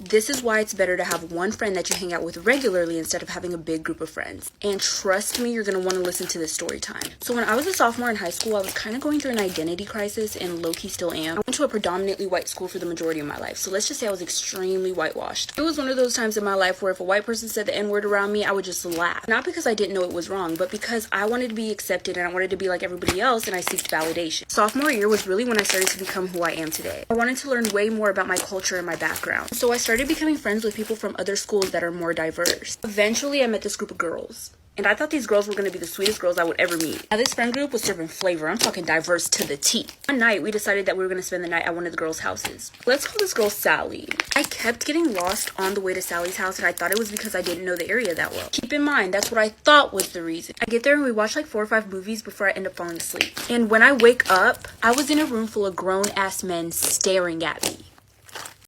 This is why it's better to have one friend that you hang out with regularly instead of having a big group of friends. And trust me, you're going to want to listen to this story time. So when I was a sophomore in high school, I was kind of going through an identity crisis, and low-key still am. I went to a predominantly white school for the majority of my life, so let's just say I was extremely whitewashed. It was one of those times in my life where if a white person said the N-word around me, I would just laugh. Not because I didn't know it was wrong, but because I wanted to be accepted and I wanted to be like everybody else, and I seeked validation. Sophomore year was really when I started to become who I am today. I wanted to learn way more about my culture and my background, so I started becoming friends with people from other schools that are more diverse. Eventually, I met this group of girls, and I thought these girls were going to be the sweetest girls I would ever meet. Now, this friend group was serving flavor. I'm talking diverse to the T. One night, we decided that we were going to spend the night at one of the girls' houses. Let's call this girl Sally. I kept getting lost on the way to Sally's house, and I thought it was because I didn't know the area that well. Keep in mind, that's what I thought was the reason. I get there and we watch like 4 or 5 movies before I end up falling asleep. And when I wake up, I was in a room full of grown-ass men staring at me.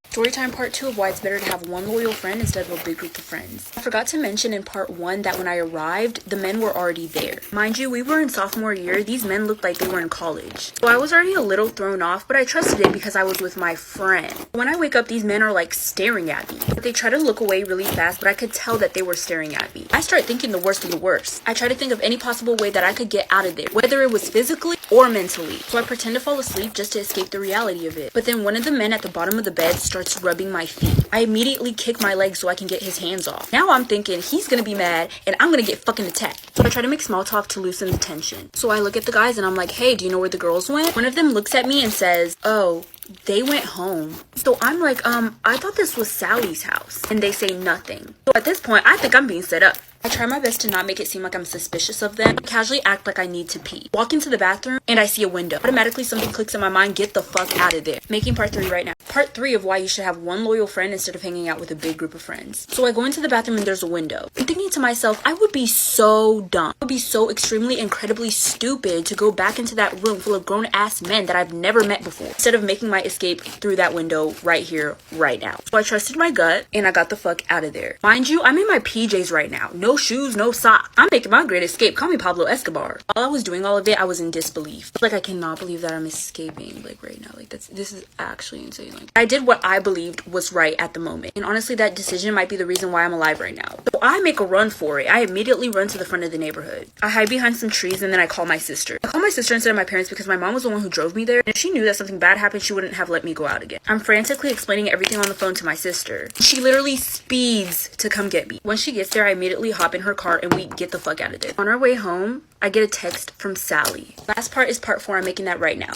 Storytime part 2 of why it's better to have one loyal friend instead of a big group of friends. I forgot to mention in part 1 that when I arrived, the men were already there. Mind you, we were in sophomore year. These men looked like they were in college. So I was already a little thrown off, but I trusted it because I was with my friend. When I wake up, these men are like staring at me. They try to look away really fast, but I could tell that they were staring at me. I start thinking the worst of the worst. I try to think of any possible way that I could get out of there, whether it was physically or mentally. So I pretend to fall asleep just to escape the reality of it. But then one of the men at the bottom of the bed starts rubbing my feet. I immediately kick my leg so I can get his hands off. Now I'm thinking he's gonna be mad and I'm gonna get fucking attacked. So I try to make small talk to loosen the tension. So I look at the guys and I'm like, hey, do you know where the girls went? One of them looks at me and says, oh, they went home. So I'm like, I thought this was Sally's house. And they say nothing. So at this point, I think I'm being set up. I try my best to not make it seem like I'm suspicious of them. I casually act like I need to pee. Walk into the bathroom and I see a window. Automatically something clicks in my mind, get the fuck out of there. Making part 3 right now. Part 3 of why you should have one loyal friend instead of hanging out with a big group of friends. So I go into the bathroom and there's a window. I'm thinking to myself, I would be so dumb. I would be so extremely incredibly stupid to go back into that room full of grown ass men that I've never met before, instead of making my escape through that window right here, right now. So I trusted my gut and I got the fuck out of there. Mind you, I'm in my PJs right now. No shoes, no socks. I'm making my great escape. Call me Pablo Escobar. While I was doing all of it, I was in disbelief. Like, I cannot believe that I'm escaping, like, right now. Like, this is actually insane. Like, I did what I believed was right at the moment. And honestly, that decision might be the reason why I'm alive right now. So I make a run for it. I immediately run to the front of the neighborhood. I hide behind some trees and then I call my sister. I call my sister instead of my parents because my mom was the one who drove me there. And if she knew that something bad happened, she wouldn't have let me go out again. I'm frantically explaining everything on the phone to my sister. She literally speeds to come get me. When she gets there, I immediately hop in her car and we get the fuck out of there. On our way home, I get a text from Sally. Last part is part 4. I'm making that right now.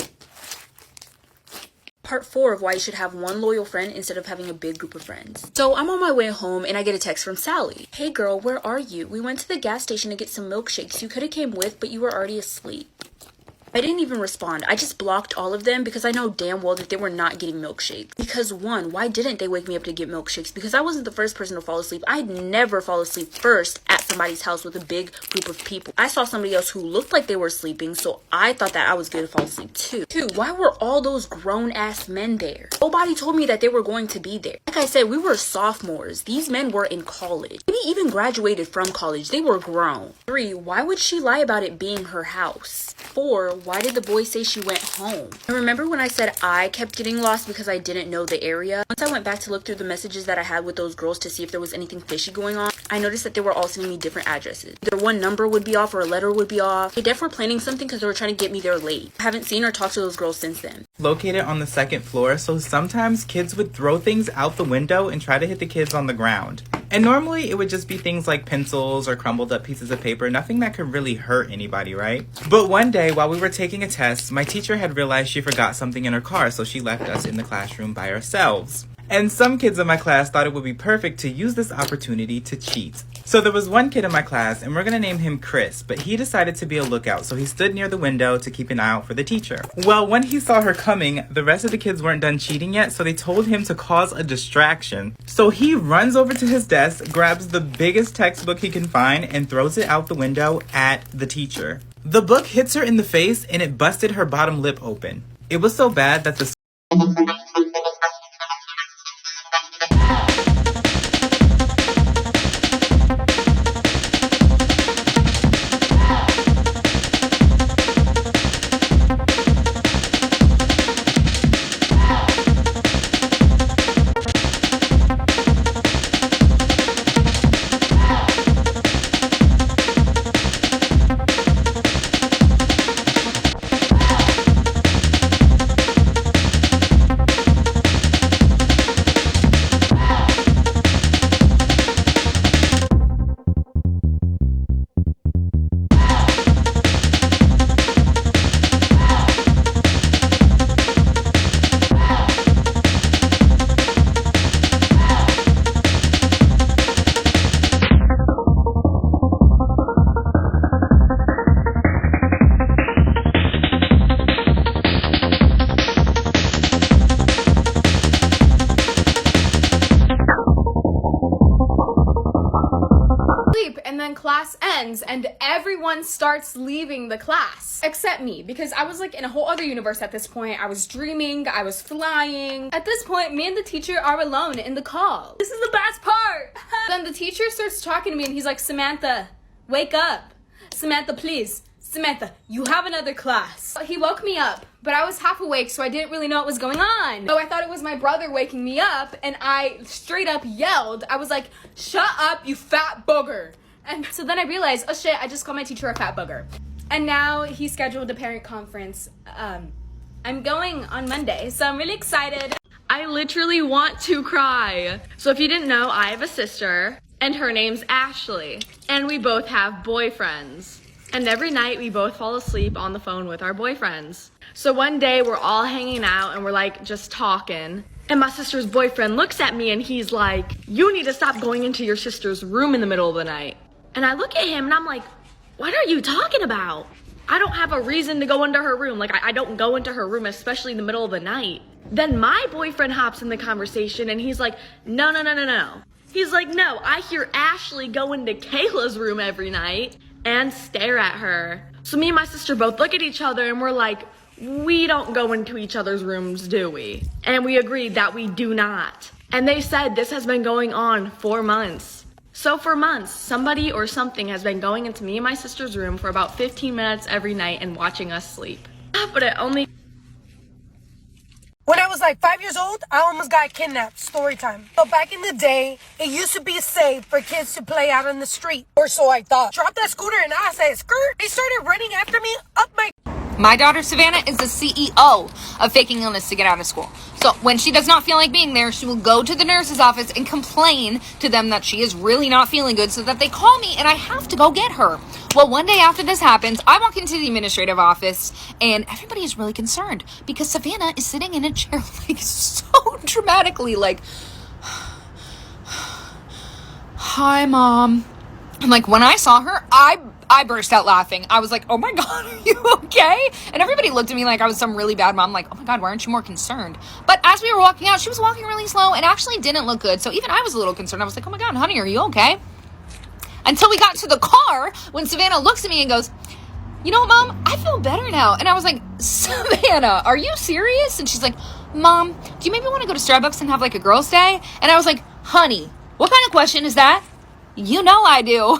Part 4 of why you should have one loyal friend instead of having a big group of friends. So I'm on my way home and I get a text from Sally. Hey girl, where are you? We went to the gas station to get some milkshakes. You could have came with, but you were already asleep. I didn't even respond. I just blocked all of them because I know damn well that they were not getting milkshakes. Because one, why didn't they wake me up to get milkshakes? Because I wasn't the first person to fall asleep. I'd never fall asleep first at somebody's house with a big group of people. I saw somebody else who looked like they were sleeping, so I thought that I was going to fall asleep too. Two, why were all those grown ass men there? Nobody told me that they were going to be there. Like I said, we were sophomores. These men were in college. Maybe even graduated from college. They were grown. 3, why would she lie about it being her house? 4, why did the boy say she went home? And remember when I said I kept getting lost because I didn't know the area? Once I went back to look through the messages that I had with those girls to see if there was anything fishy going on, I noticed that they were all sending me different addresses. Either one number would be off or a letter would be off. They definitely were planning something because they were trying to get me there late. I haven't seen or talked to those girls since then. Located on the 2nd floor, so sometimes kids would throw things out the window and try to hit the kids on the ground. And normally it would just be things like pencils or crumbled up pieces of paper, nothing that could really hurt anybody, right? But one day while we were taking a test, my teacher had realized she forgot something in her car, so she left us in the classroom by ourselves. And some kids in my class thought it would be perfect to use this opportunity to cheat. So there was one kid in my class, and we're gonna name him Chris, but he decided to be a lookout, so he stood near the window to keep an eye out for the teacher. Well, when he saw her coming, the rest of the kids weren't done cheating yet, so they told him to cause a distraction. So he runs over to his desk, grabs the biggest textbook he can find, and throws it out the window at the teacher. The book hits her in the face, and it busted her bottom lip open. It was so bad that the then class ends and everyone starts leaving the class. Except me, because I was like in a whole other universe at this point. I was dreaming, I was flying. At this point, me and the teacher are alone in the call. This is the best part. Then the teacher starts talking to me and he's like, Samantha, wake up. Samantha, please. Samantha, you have another class. He woke me up, but I was half awake, so I didn't really know what was going on. So I thought it was my brother waking me up, and I straight up yelled. I was like, shut up, you fat booger. And so then I realized, oh shit, I just called my teacher a fat booger. And now he scheduled a parent conference. I'm going on Monday, so I'm really excited. I literally want to cry. So if you didn't know, I have a sister, and her name's Ashley, and we both have boyfriends. And every night we both fall asleep on the phone with our boyfriends. So one day we're all hanging out and we're like just talking. And my sister's boyfriend looks at me and he's like, you need to stop going into your sister's room in the middle of the night. And I look at him and I'm like, what are you talking about? I don't have a reason to go into her room. Like I don't go into her room, especially in the middle of the night. Then my boyfriend hops in the conversation and he's like, no. He's like, no, I hear Ashley go into Kayla's room every night and stare at her. So me and my sister both look at each other and we're like, we don't go into each other's rooms, do we? And we agreed that we do not. And they said this has been going on for months. So for months, somebody or something has been going into me and my sister's room for about 15 minutes every night and watching us sleep. But it only... When I was like 5 years old, I almost got kidnapped. Story time. So back in the day, it used to be safe for kids to play out on the street. Or so I thought. Dropped that scooter and I said, skirt. They started running after me up My daughter Savannah is the CEO of faking illness to get out of school. So when she does not feel like being there, she will go to the nurse's office and complain to them that she is really not feeling good so that they call me and I have to go get her. Well, one day after this happens, I walk into the administrative office and everybody is really concerned because Savannah is sitting in a chair like so dramatically like, hi, Mom. And like when I saw her, I burst out laughing. I was like, oh my God, are you okay? And everybody looked at me like I was some really bad mom. Like, oh my God, why aren't you more concerned? But as we were walking out, she was walking really slow and actually didn't look good. So even I was a little concerned. I was like, oh my God, honey, are you okay? Until we got to the car when Savannah looks at me and goes, you know what, Mom? I feel better now. And I was like, Savannah, are you serious? And she's like, Mom, do you maybe want to go to Starbucks and have like a girls' day? And I was like, honey, what kind of question is that? You know I do.